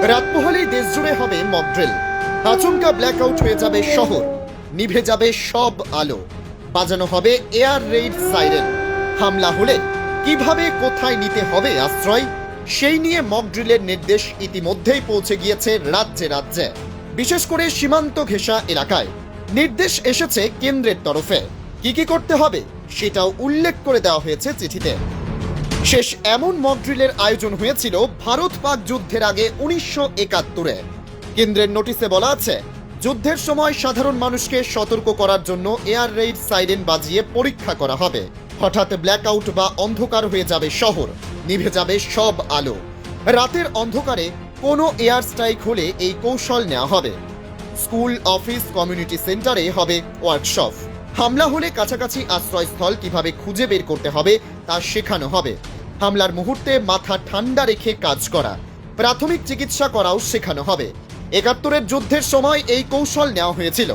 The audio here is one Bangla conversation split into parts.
রাত পোহালেই দেশ জুড়ে হবে মক ড্রিল। আচমকা ব্ল্যাকআউট হয়ে যাবে শহর, নিভে যাবে সব আলো, বাজানো হবে এয়ার রেইড সাইরেন। হামলা হলে কিভাবে কোথায় নিতে হবে আশ্রয়, সেই নিয়ে মক ড্রিলের নির্দেশ ইতিমধ্যেই পৌঁছে গিয়েছে রাজ্যে রাজ্যে। বিশেষ করে সীমান্ত ঘেঁষা এলাকায় নির্দেশ এসেছে কেন্দ্রের তরফে। কি করতে হবে সেটাও উল্লেখ করে দেওয়া হয়েছে চিঠিতে। শেষ এমন মক ড্রিলের আয়োজন হয়েছিল ভারত পাক যুদ্ধের আগে 1971-এ। কেন্দ্রের নোটিশে বলা আছে, যুদ্ধের সময় সাধারণ মানুষকে সতর্ক করার জন্য এয়ার রেইড সাইরেন বাজিয়ে পরীক্ষা করা হবে। হঠাৎ ব্ল্যাকআউট বা অন্ধকার হয়ে যাবে শহর, নিভে যাবে সব আলো। রাতের অন্ধকারে কোনো এয়ার স্ট্রাইক হলে এই কৌশল নেওয়া হবে। স্কুল, অফিস, কমিউনিটি সেন্টারে হবে ওয়ার্কশপ। হামলা হলে কাছাকাছি আশ্রয়স্থল কিভাবে খুঁজে বের করতে হবে তা শেখানো হবে। হামলার মুহূর্তে মাথা ঠান্ডা রেখে কাজ করা, প্রাথমিক চিকিৎসা করাও শেখানো হবে। 71-এর যুদ্ধের সময় এই কৌশল নেওয়া হয়েছিল।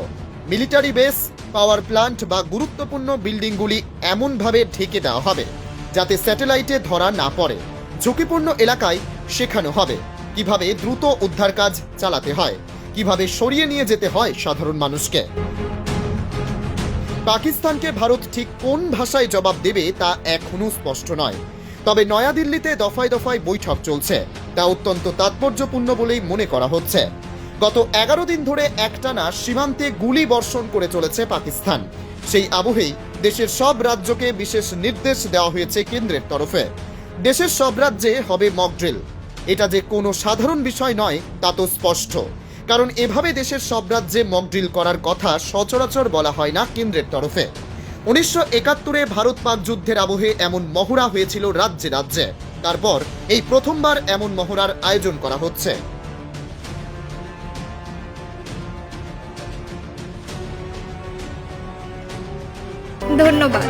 মিলিটারি বেস, পাওয়ার প্ল্যান্ট বা গুরুত্বপূর্ণ বিল্ডিংগুলি এমনভাবে ঢেকে দেওয়া হবে যাতে স্যাটেলাইটে ধরা না পড়ে। ঝুঁকিপূর্ণ এলাকায় শেখানো হবে কিভাবে দ্রুত উদ্ধার কাজ চালাতে হয়, কিভাবে সরিয়ে নিয়ে যেতে হয় সাধারণ মানুষকে। পাকিস্তানকে ভারত ঠিক কোন ভাষায় জবাব দেবে তা এখনো স্পষ্ট নয়। তবে নয়াদিল্লিতে দফায় দফায় বৈঠক চলছে, তা অত্যন্ত তাৎপর্যপূর্ণ বলেই মনে করা হচ্ছে। গত 11 দিন ধরে একটানা সীমান্তে গুলি বর্ষণ করে চলেছে পাকিস্তান। সেই আবহেই দেশের সব রাজ্যকে বিশেষ নির্দেশ দেওয়া হয়েছে কেন্দ্রের তরফে। দেশের সব রাজ্যে হবে মক ড্রিল। এটা যে কোনো সাধারণ বিষয় নয় তা তো স্পষ্ট, কারণ এভাবে দেশের সব রাজ্যে মক ড্রিল করার কথা সচরাচর বলা হয় না কেন্দ্রের তরফে। 1971-এ ভারত পাক যুদ্ধের আবহে এমন মহড়া হয়েছিল রাজ্যে রাজ্যে। তারপর এই প্রথমবার এমন মহড়ার আয়োজন করা হচ্ছে। ধন্যবাদ।